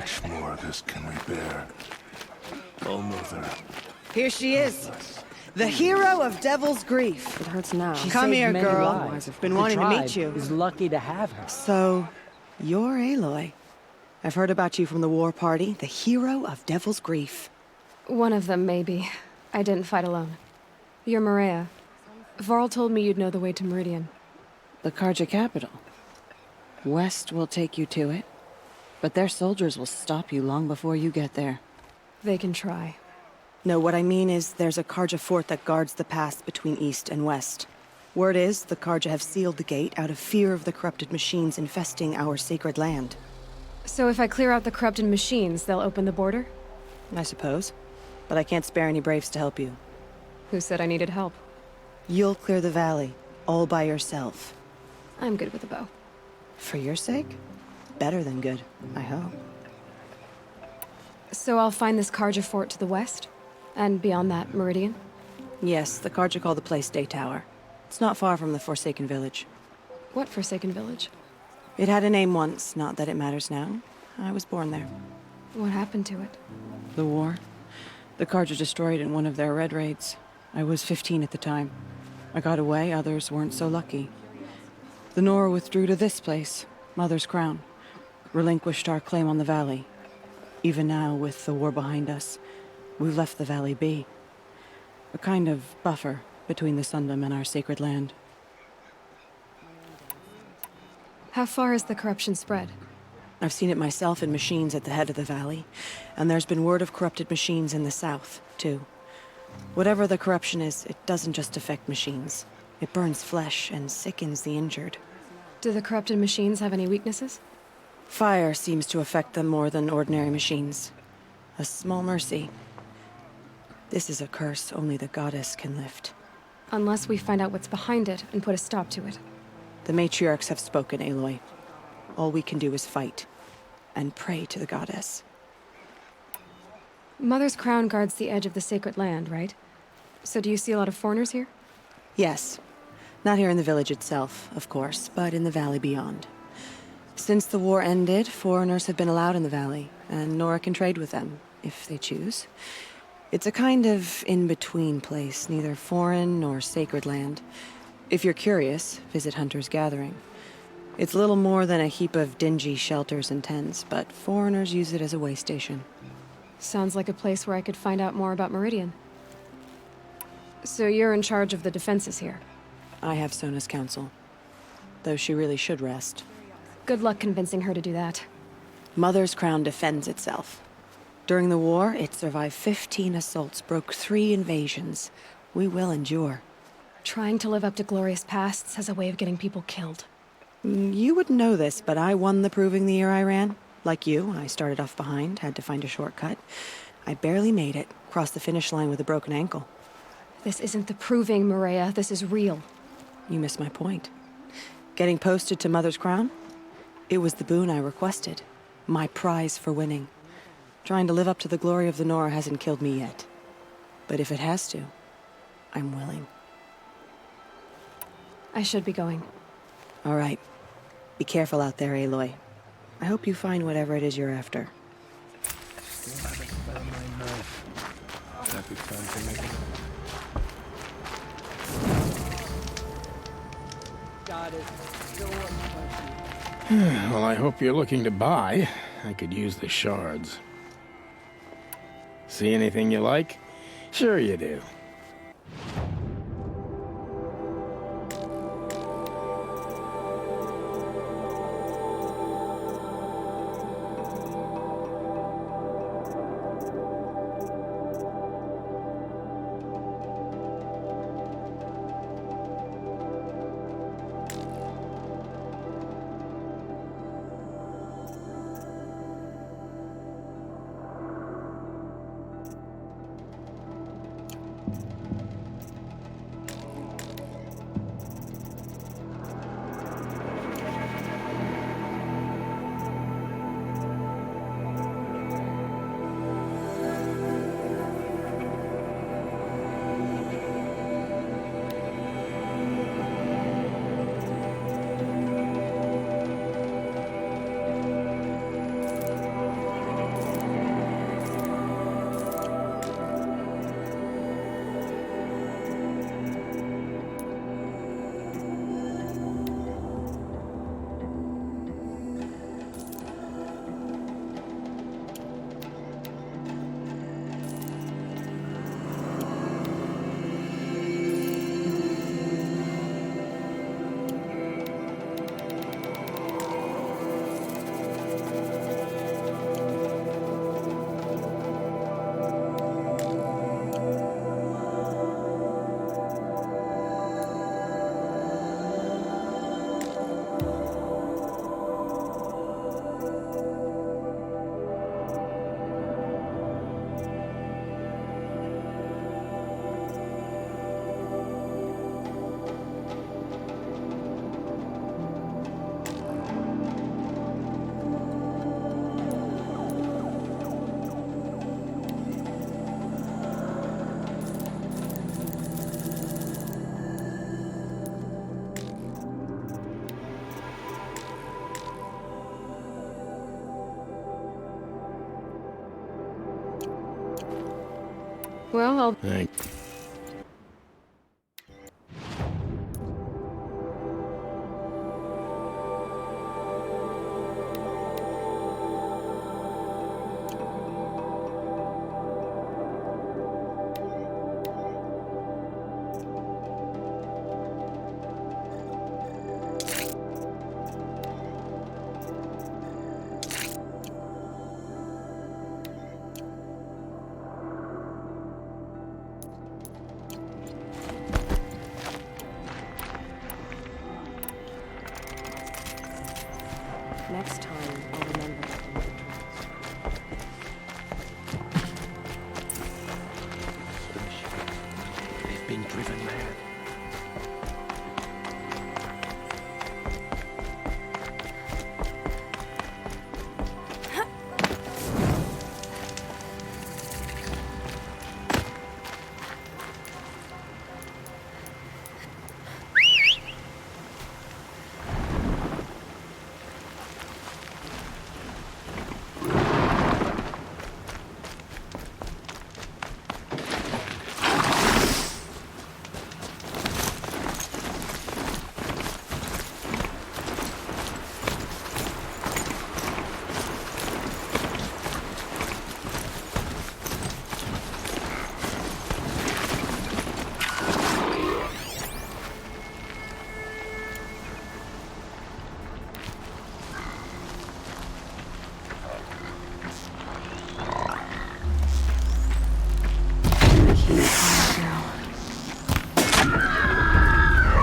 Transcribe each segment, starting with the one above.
much more of this can we bear? Oh, Mother. Here she is. The hero of Devil's Grief. It hurts now. Come here, girl. Been wanting to meet you. Is lucky to have her. So, you're Aloy. I've heard about you from the war party, the hero of Devil's Grief. One of them, maybe. I didn't fight alone. You're Maria. Varl told me you'd know the way to Meridian. The Carja capital. West will take you to it, but their soldiers will stop you long before you get there. They can try. No, what I mean is there's a Carja fort that guards the pass between east and west. Word is, the Carja have sealed the gate out of fear of the corrupted machines infesting our sacred land. So if I clear out the corrupted machines, they'll open the border? I suppose. But I can't spare any braves to help you. Who said I needed help? You'll clear the valley, all by yourself. I'm good with a bow. For your sake? Better than good, I hope. So I'll find this Carja fort to the west? And beyond that, Meridian? Yes, the Carja call the place Day Tower. It's not far from the Forsaken Village. What Forsaken Village? It had a name once, not that it matters now. I was born there. What happened to it? The war. The Carja destroyed in one of their red raids. I was 15 at the time. I got away, others weren't so lucky. The Nora withdrew to this place, Mother's Crown. Relinquished our claim on the valley. Even now, with the war behind us, we've left the valley be. A kind of buffer between the Sundom and our sacred land. How far has the corruption spread? I've seen it myself in machines at the head of the valley, and there's been word of corrupted machines in the south, too. Whatever the corruption is, it doesn't just affect machines. It burns flesh and sickens the injured. Do the corrupted machines have any weaknesses? Fire seems to affect them more than ordinary machines. A small mercy. This is a curse only the goddess can lift. Unless we find out what's behind it and put a stop to it. The matriarchs have spoken, Aloy. All we can do is fight, and pray to the goddess. Mother's Crown guards the edge of the sacred land, right? So do you see a lot of foreigners here? Yes. Not here in the village itself, of course, but in the valley beyond. Since the war ended, foreigners have been allowed in the valley, and Nora can trade with them, if they choose. It's a kind of in-between place, neither foreign nor sacred land. If you're curious, visit Hunter's Gathering. It's little more than a heap of dingy shelters and tents, but foreigners use it as a way station. Sounds like a place where I could find out more about Meridian. So you're in charge of the defenses here? I have Sona's counsel, though she really should rest. Good luck convincing her to do that. Mother's Crown defends itself. During the war, it survived 15 assaults, broke 3 invasions. We will endure. Trying to live up to glorious pasts has a way of getting people killed. You wouldn't know this, but I won the proving the year I ran. Like you, I started off behind, had to find a shortcut. I barely made it, crossed the finish line with a broken ankle. This isn't the proving, Maria. This is real. You missed my point. Getting posted to Mother's Crown? It was the boon I requested. My prize for winning. Trying to live up to the glory of the Nora hasn't killed me yet. But if it has to, I'm willing. I should be going. All right. Be careful out there, Aloy. I hope you find whatever it is you're after. Happy time to make it. Well, I hope you're looking to buy. I could use the shards. See anything you like? Sure you do. Well, I'll... Thank. Next time, I'll remember to do the They've been driven mad.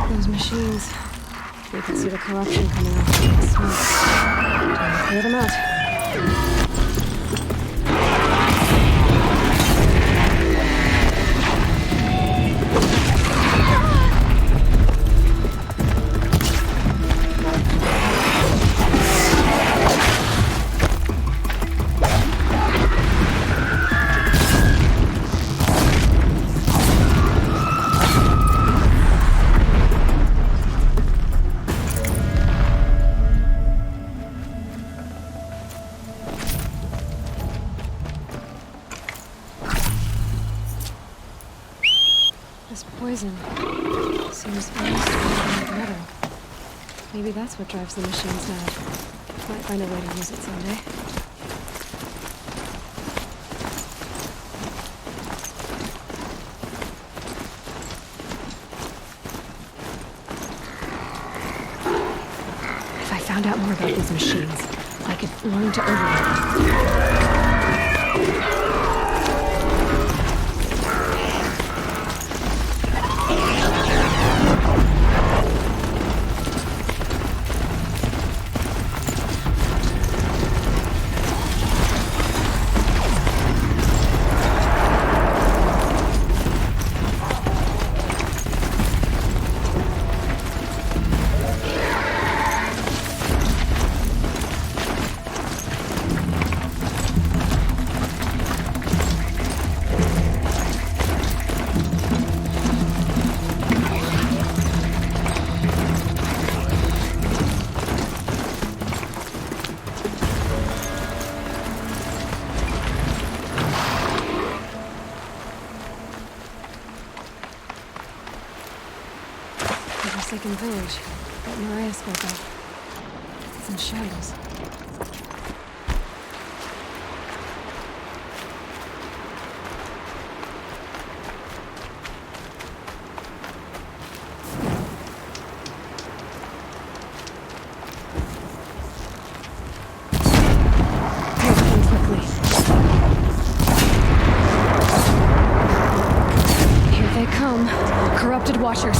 Those machines. You can see the corruption coming off the smoke. Time to clear them out. This poison seems very strong and metal. Maybe that's what drives the machines mad. Might find a way to use it someday. If I found out more about these machines, I could learn to override them. The Forsaken Village that Maria spoke of. It's in shambles. Move them quickly. Here they come. Corrupted Watchers.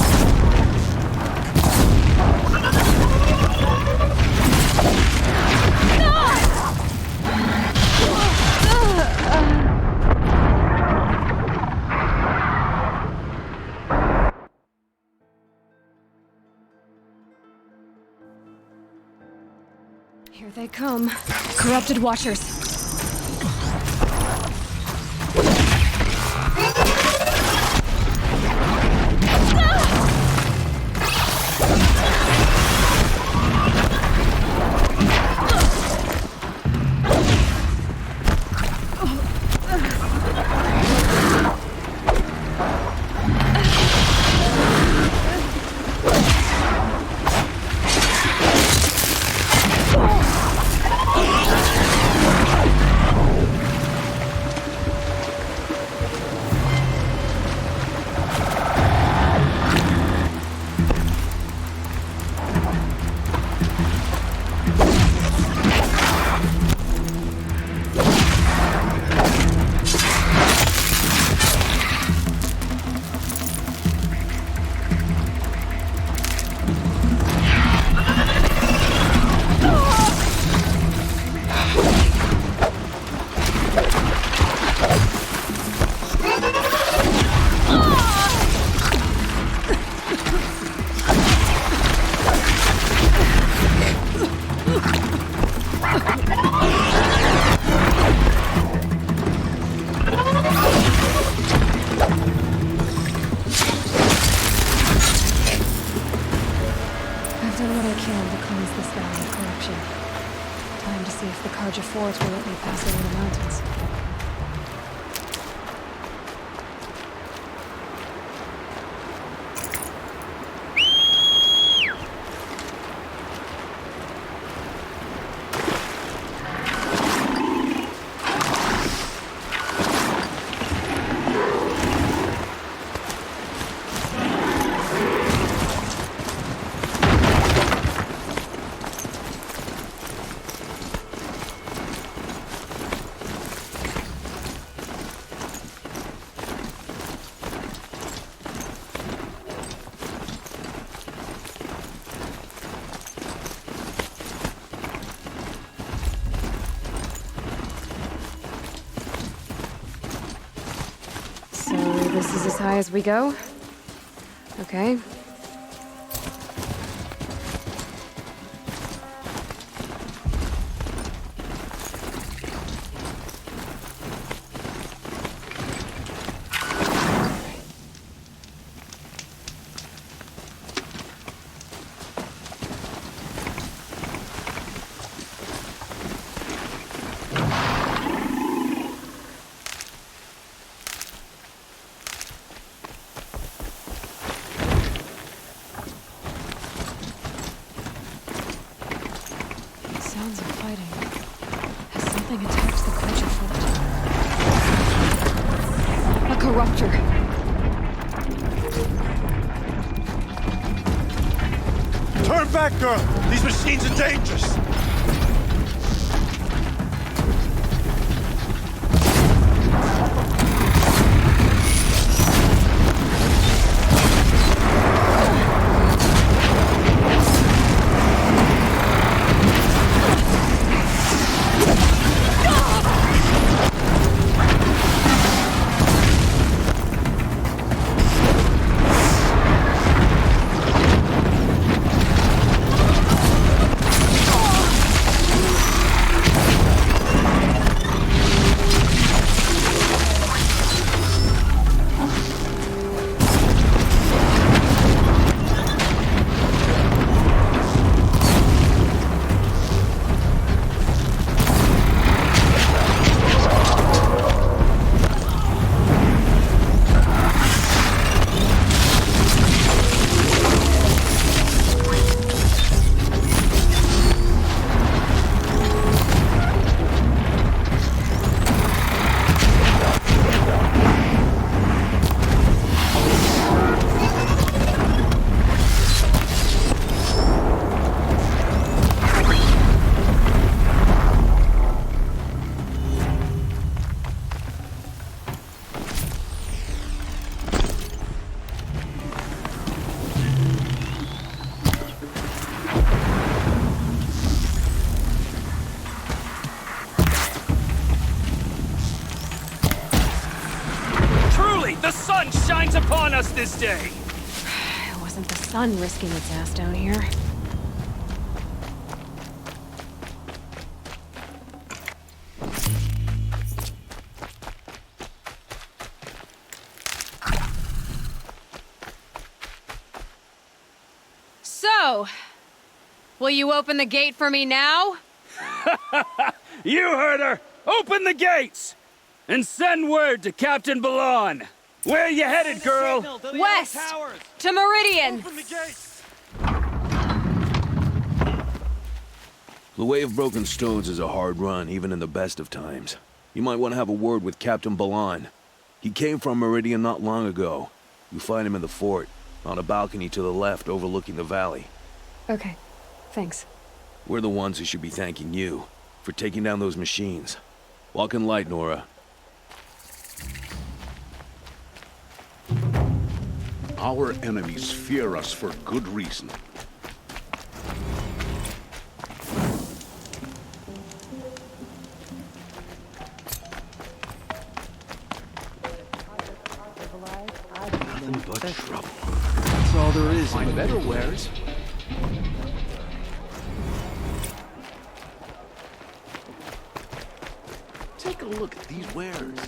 Here they come. Corrupted Watchers. fort will let me pass over the mountains. So this is as high as we go? Okay. Sounds of fighting. Has something attacked the culture fort? A corruptor. Turn back, girl! These machines are dangerous! The sun shines upon us this day! It wasn't the sun risking its ass down here. So, will you open the gate for me now? You heard her! Open the gates! And send word to Captain Balon! Where you headed, girl? West! To Meridian! The Way of Broken Stones is a hard run, even in the best of times. You might want to have a word with Captain Balon. He came from Meridian not long ago. You find him in the fort, on a balcony to the left overlooking the valley. Okay, thanks. We're the ones who should be thanking you for taking down those machines. Walk in light, Nora. Our enemies fear us for good reason. Nothing but trouble. That's all there is. My better wares. Take a look at these wares.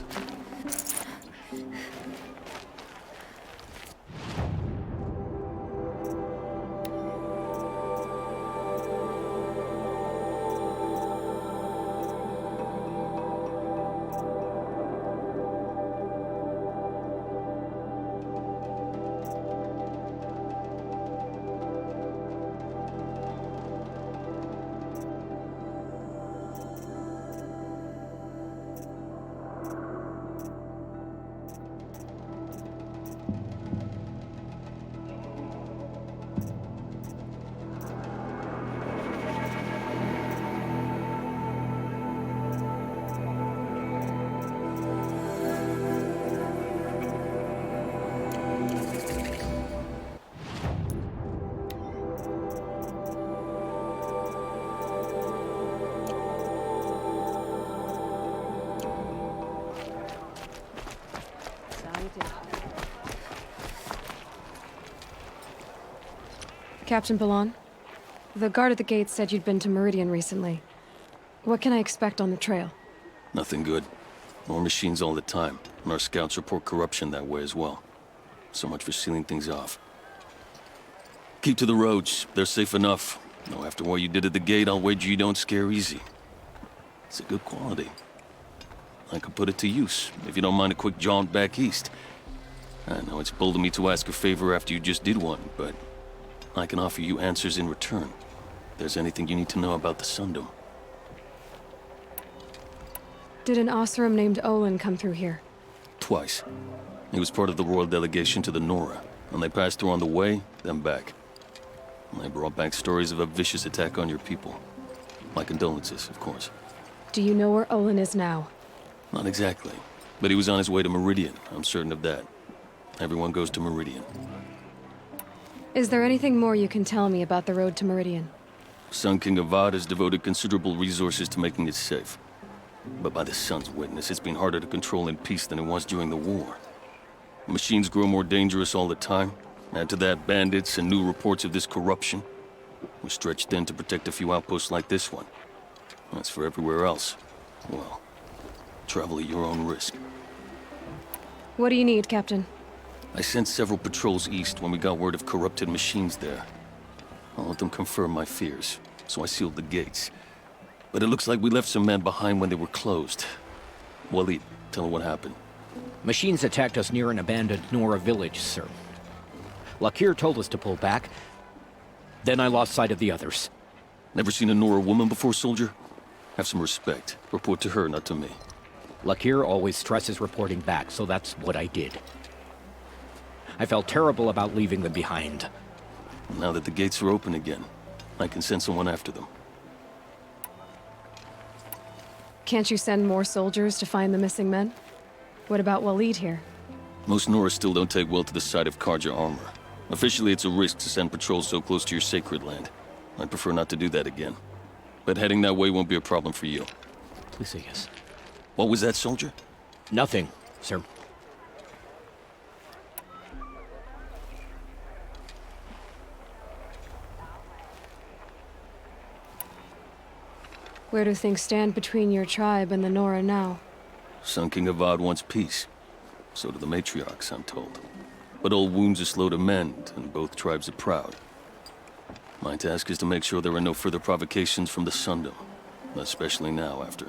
Captain Balan, the guard at the gate said you'd been to Meridian recently. What can I expect on the trail? Nothing good. More machines all the time, and our scouts report corruption that way as well. So much for sealing things off. Keep to the roads. They're safe enough. Though after what you did at the gate, I'll wager you don't scare easy. It's a good quality. I could put it to use, if you don't mind a quick jaunt back east. I know it's bold of me to ask a favor after you just did one, but I can offer you answers in return. If there's anything you need to know about the Sundom. Did an Oseram named Olin come through here? Twice. He was part of the royal delegation to the Nora, and they passed through on the way, then back. And they brought back stories of a vicious attack on your people. My condolences, of course. Do you know where Olin is now? Not exactly, but he was on his way to Meridian, I'm certain of that. Everyone goes to Meridian. Is there anything more you can tell me about the road to Meridian? Sun King Avad has devoted considerable resources to making it safe. But by the Sun's witness, it's been harder to control in peace than it was during the war. Machines grow more dangerous all the time. Add to that bandits and new reports of this corruption. We're stretched thin to protect a few outposts like this one. As for everywhere else, well, travel at your own risk. What do you need, Captain? I sent several patrols east when we got word of corrupted machines there. All of them confirmed my fears, so I sealed the gates. But it looks like we left some men behind when they were closed. Walid, tell her what happened. Machines attacked us near an abandoned Nora village, sir. Lakir told us to pull back. Then I lost sight of the others. Never seen a Nora woman before, soldier? Have some respect. Report to her, not to me. Lakir always stresses reporting back, so that's what I did. I felt terrible about leaving them behind. Now that the gates are open again, I can send someone after them. Can't you send more soldiers to find the missing men? What about Walid here? Most Nora still don't take well to the sight of Karja armor. Officially, it's a risk to send patrols so close to your sacred land. I'd prefer not to do that again. But heading that way won't be a problem for you. Please say yes. What was that, soldier? Nothing, sir. Where do things stand between your tribe and the Nora now? Sun King Avad wants peace. So do the matriarchs, I'm told. But old wounds are slow to mend, and both tribes are proud. My task is to make sure there are no further provocations from the Sundom. Especially now after...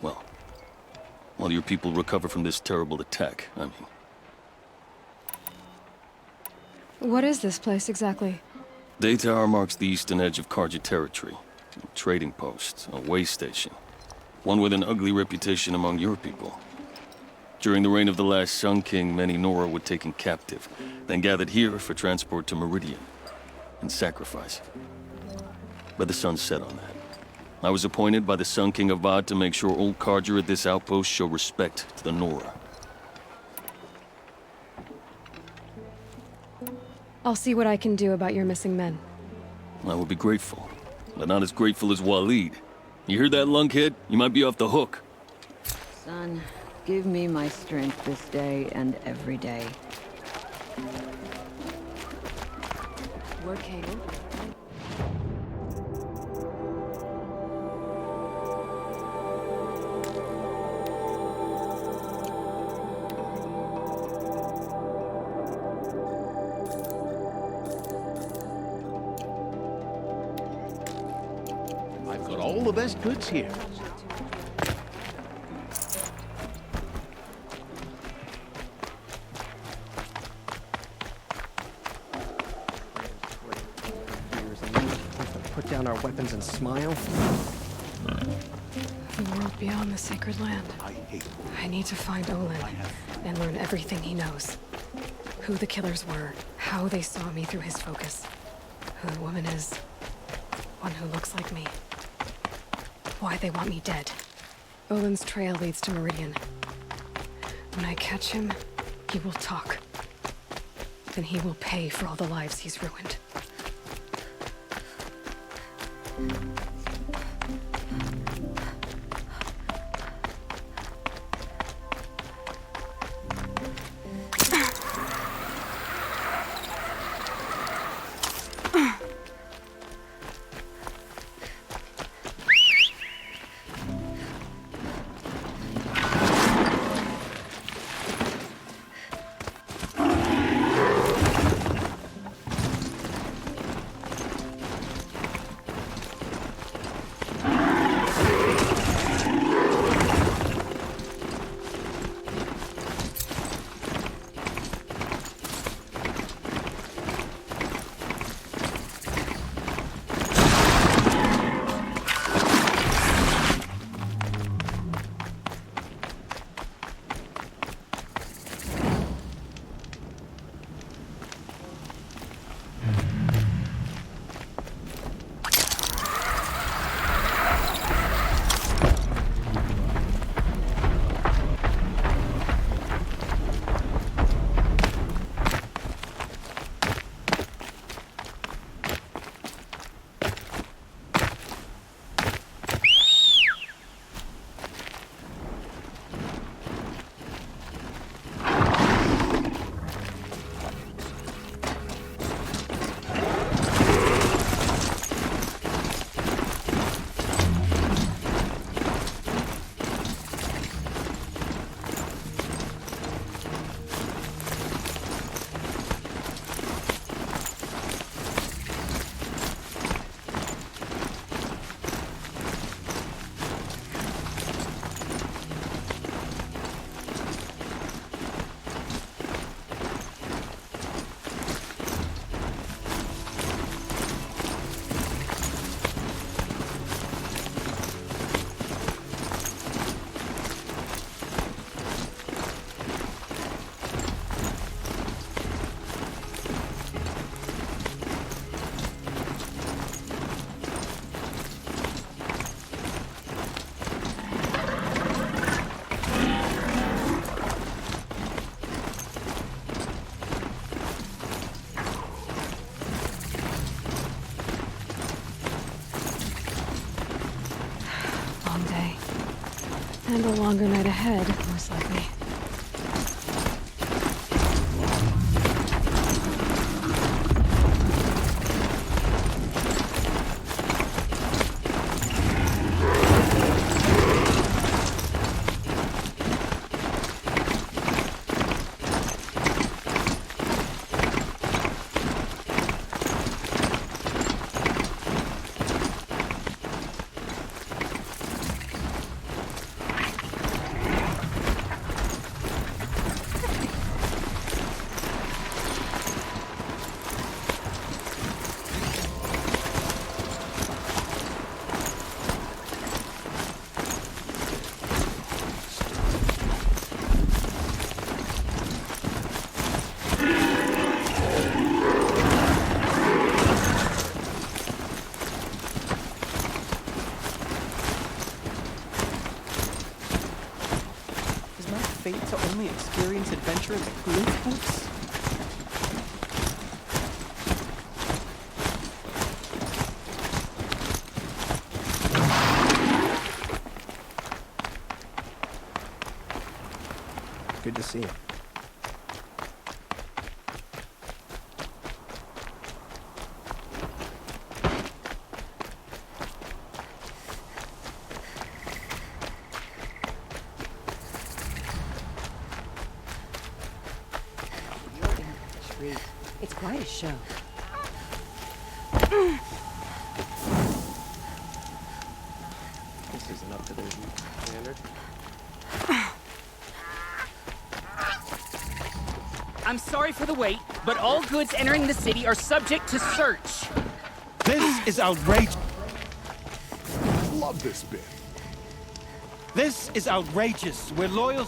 well, while your people recover from this terrible attack, I mean. What is this place exactly? Daytower marks the eastern edge of Karja territory. A trading post, a way station. One with an ugly reputation among your people. During the reign of the last Sun King, many Nora were taken captive, then gathered here for transport to Meridian, and sacrifice. But the sun set on that. I was appointed by the Sun King Avad to make sure old Karja at this outpost show respect to the Nora. I'll see what I can do about your missing men. I would be grateful, but not as grateful as Walid. You hear that, lunkhead? You might be off the hook. Son, give me my strength this day and every day. Lord Kagan? I've got all the best goods here. Put down our weapons and smile. The world beyond the sacred land. I need to find Olin and learn everything he knows. Who the killers were, how they saw me through his focus, who the woman is, one who looks like me, why they want me dead. Olin's trail leads to Meridian. When I catch him, he will talk. Then he will pay for all the lives he's ruined. And a longer night ahead, most likely. Fate to only experience adventure in the Clue books? Good to see you. It's quite a show. This isn't up to their standard. I'm sorry for the wait, but all goods entering the city are subject to search. This is outrageous. Love this bit. This is outrageous. We're loyal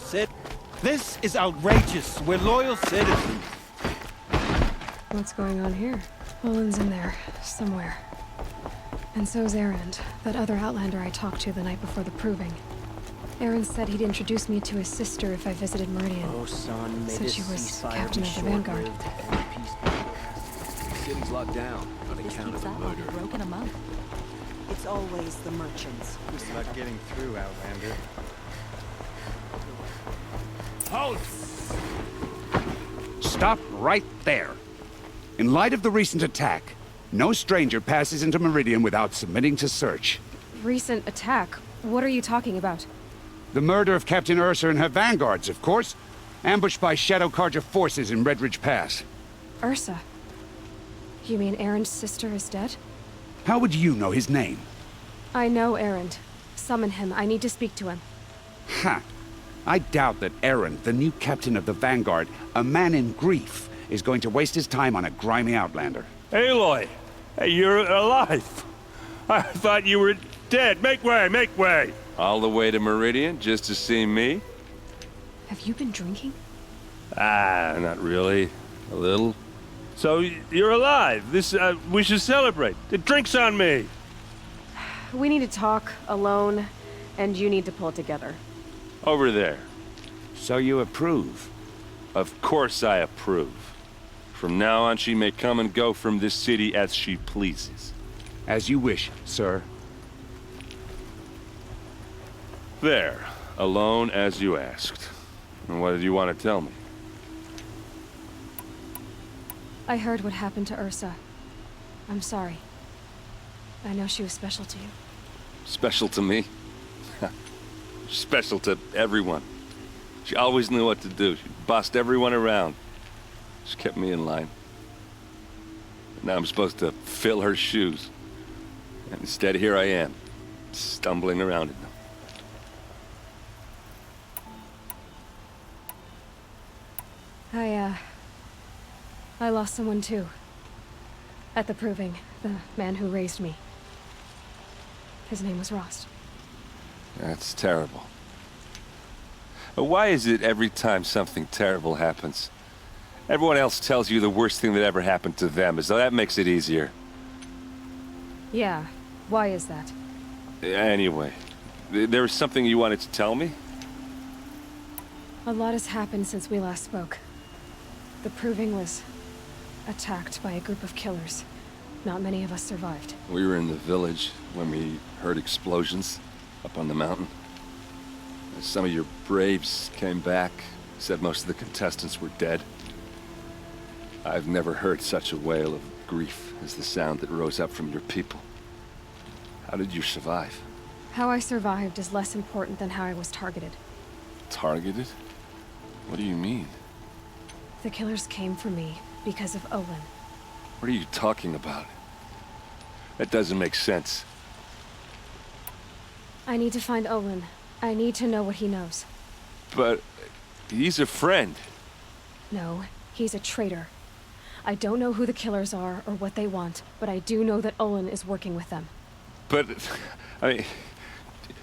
This is outrageous. We're loyal citizens. What's going on here? Olin's in there, somewhere. And so's Erend, that other Outlander I talked to the night before the proving. Erend said he'd introduce me to his sister if I visited Meridian. Oh, son, may Said this she was ceasefire captain be of the Vanguard. short-lived and peace. The city's locked down on This account of keeps the up, I'll be murder. broke in a month. It's always the merchants who It's not getting through, Outlander. Halt! Stop right there. In light of the recent attack, no stranger passes into Meridian without submitting to search. Recent attack? What are you talking about? The murder of Captain Ursa and her vanguards, of course. Ambushed by Shadow Carja forces in Redridge Pass. Ursa? You mean Erend's sister is dead? How would you know his name? I know Erend. Summon him. I need to speak to him. Ha! I doubt that Erend, the new captain of the Vanguard, a man in grief, is going to waste his time on a grimy outlander. Aloy! Hey, you're alive! I thought you were dead. Make way, make way! All the way to Meridian just to see me? Have you been drinking? Ah, not really. A little. So, you're alive. We should celebrate. The drink's on me. We need to talk, alone, and you need to pull it together. Over there. So you approve? Of course I approve. From now on, she may come and go from this city as she pleases. As you wish, sir. There. Alone as you asked. And what did you want to tell me? I heard what happened to Ursa. I'm sorry. I know she was special to you. Special to me? Special to everyone. She always knew what to do. She bossed everyone around. She kept me in line. Now I'm supposed to fill her shoes. And instead, here I am, stumbling around in them. I lost someone too. At the proving, the man who raised me. His name was Rost. That's terrible. Why is it every time something terrible happens, everyone else tells you the worst thing that ever happened to them, as though that makes it easier? Yeah, why is that? Anyway, there was something you wanted to tell me? A lot has happened since we last spoke. The proving was attacked by a group of killers. Not many of us survived. We were in the village when we heard explosions up on the mountain. Some of your braves came back, said most of the contestants were dead. I've never heard such a wail of grief as the sound that rose up from your people. How did you survive? How I survived is less important than how I was targeted. Targeted? What do you mean? The killers came for me because of Olin. What are you talking about? That doesn't make sense. I need to find Olin. I need to know what he knows. But he's a friend. No, he's a traitor. I don't know who the killers are or what they want, but I do know that Olin is working with them. But, I mean,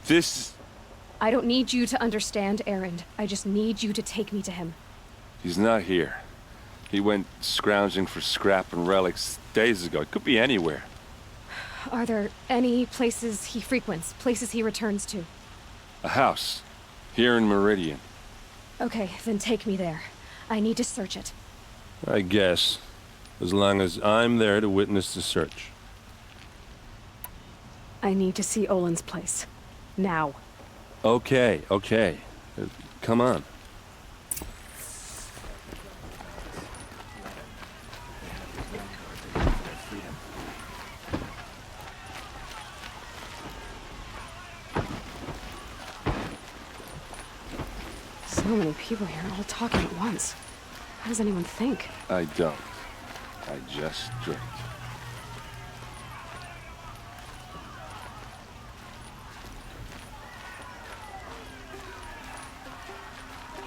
this... I don't need you to understand, Erend. I just need you to take me to him. He's not here. He went scrounging for scrap and relics days ago. It could be anywhere. Are there any places he frequents, places he returns to? A house. Here in Meridian. Okay, then take me there. I need to search it. I guess. As long as I'm there to witness the search. I need to see Olin's place. Now. Okay. Come on. So many people here, all talking at once. How does anyone think? I don't. I just drink.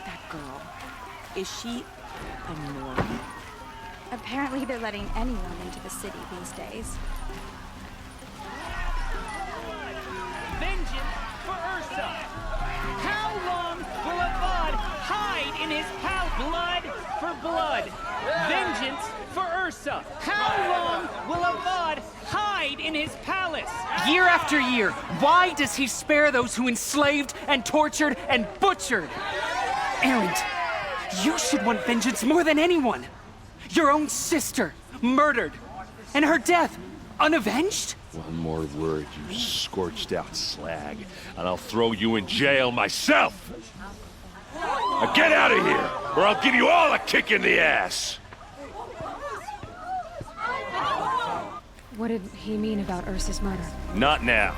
That girl. Is she a Nora? Apparently they're letting anyone into the city these days. Vengeance for Ursa! How long will Avad hide in his house? Blood for blood! Vengeance for Ursa! How long will Avad hide in his palace? Year after year, why does he spare those who enslaved and tortured and butchered? Erend, you should want vengeance more than anyone. Your own sister, murdered, and her death, unavenged? One more word, you scorched out slag, and I'll throw you in jail myself! Now get out of here, or I'll give you all a kick in the ass! What did he mean about Ursa's murder? Not now.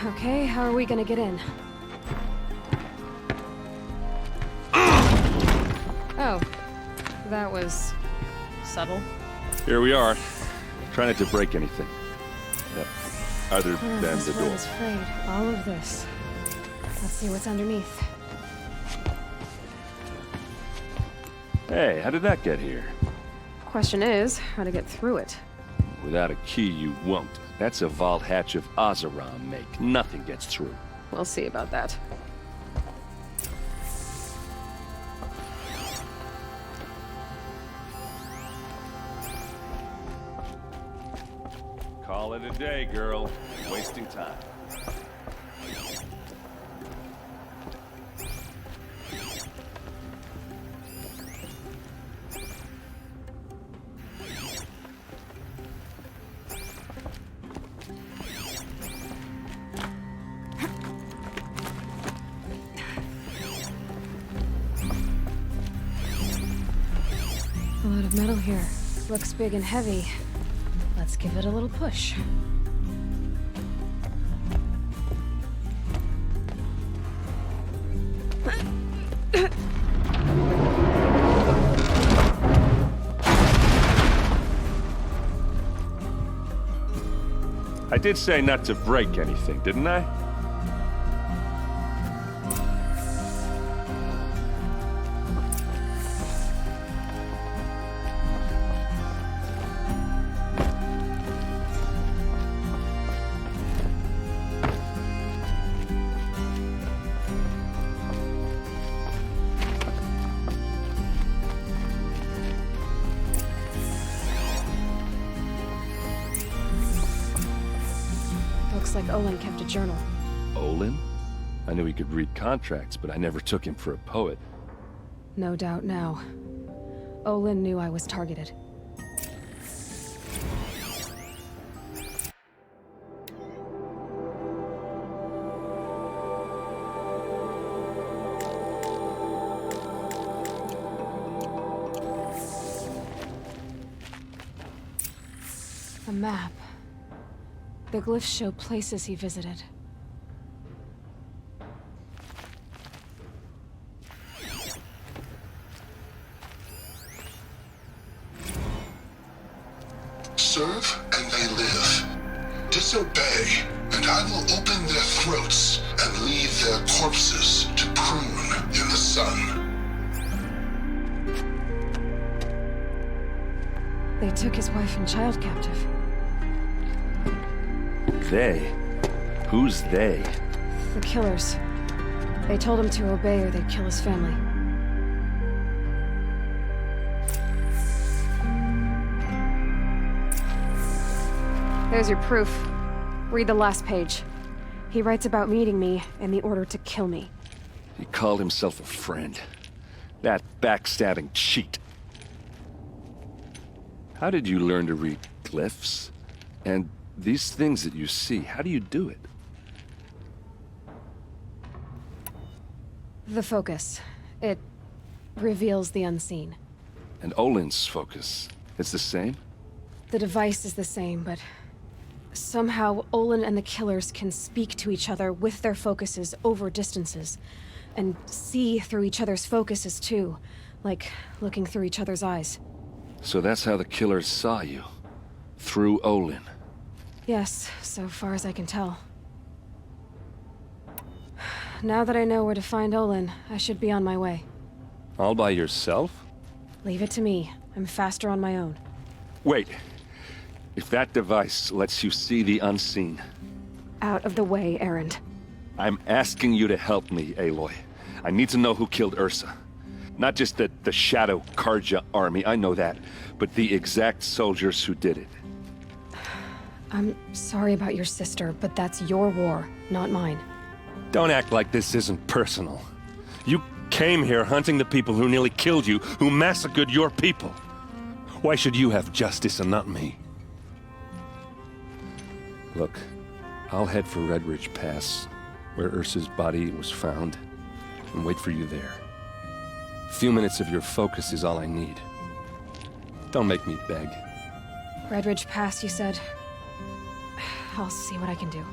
Okay, how are we gonna get in? Oh, that was subtle. Here we are. Try not to break anything. Yep. Other than This the one door. is frayed. All of this. Let's see what's underneath. Hey, how did that get here? Question is, how to get through it. Without a key, you won't. That's a vault hatch of Oseram make. Nothing gets through. We'll see about that. Call it a day, girl. Wasting time. A lot of metal here. Looks big and heavy. Let's give it a little push. I did say not to break anything, didn't I? Looks like Olin kept a journal. Olin? I knew he could read contracts, but I never took him for a poet. No doubt now. Olin knew I was targeted. A map. The glyphs show places he visited. Serve and they live. Disobey, and I will open their throats and leave their corpses to prune in the sun. They took his wife and child captive. They? Who's they? The killers. They told him to obey or they'd kill his family. There's your proof. Read the last page. He writes about meeting me and the order to kill me. He called himself a friend. That backstabbing cheat. How did you learn to read glyphs? And these things that you see, how do you do it? The focus. It reveals the unseen. And Olin's focus, it's the same? The device is the same, but somehow Olin and the killers can speak to each other with their focuses over distances, and see through each other's focuses too, like looking through each other's eyes. So that's how the killers saw you? Through Olin? Yes, so far as I can tell. Now that I know where to find Olin, I should be on my way. All by yourself? Leave it to me. I'm faster on my own. Wait. If that device lets you see the unseen... Out of the way, Erend. I'm asking you to help me, Aloy. I need to know who killed Ursa. Not just the Shadow Karja army, I know that, but the exact soldiers who did it. I'm sorry about your sister, but that's your war, not mine. Don't act like this isn't personal. You came here hunting the people who nearly killed you, who massacred your people. Why should you have justice and not me? Look, I'll head for Red Ridge Pass, where Ursa's body was found, and wait for you there. A few minutes of your focus is all I need. Don't make me beg. Red Ridge Pass, you said? I'll see what I can do.